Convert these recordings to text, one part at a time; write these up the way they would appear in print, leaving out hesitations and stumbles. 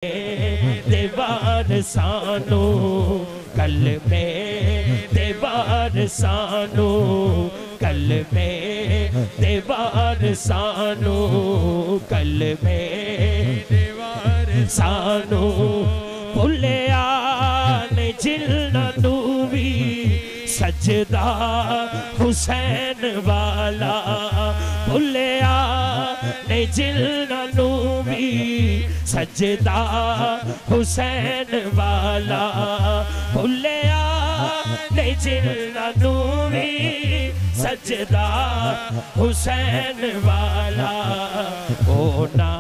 دیوار سانو کلمے دیوار سانو کلمے دیوار سانو کلمے دیوار سانو بھولیا نے جلنا نوی سجدہ حسین والا بھولیا نے جلنا نوی سجدہ حسین والا بھولیا نے جلنا نوی سجدہ حسین والا اونا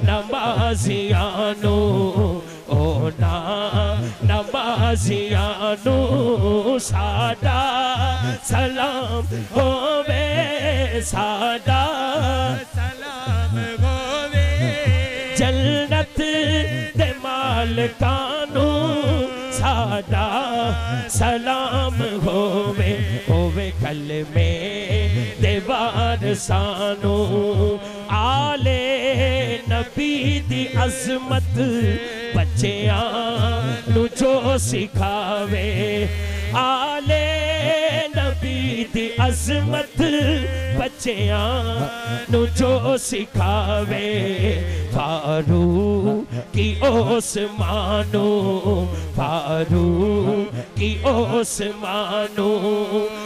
نمازیانو اونا نمازیانو ساڈا سلام ہووے ساڈا سلام ہووے جنت دے مالکانو ساڈا سلام ہووے ہووے کلمے دیوار سانو آلے نبی دی عظمت بچیاں نو جو سکھاوے آلے نبی دی عظمت بچیاں نو جو سکھاوے فاروق کی عثمانو فاروق کی عثمانو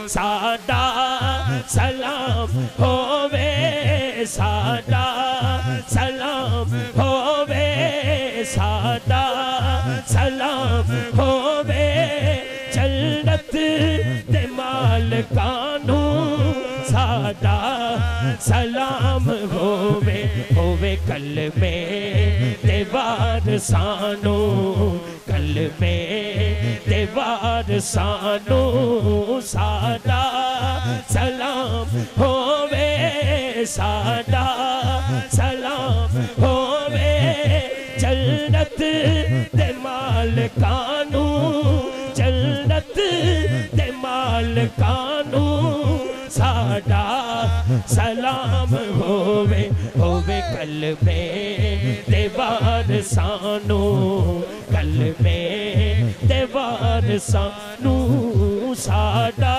ساڈا سلام ہووے ساڈا سلام ہووے ساڈا سلام ہووے جنت دے مالکانو ساڈا سلام ہووے ہووے کلمے دیوار سانو کلمے دیوار سانو ساڈا سلام ہووے ساڈا سلام ہووے جنت دے مالکانو جنت دے مالکانو ساڈا سلام ہووے ہووے کلمے دیوار سانو کلمے دیوار سانو ساڈا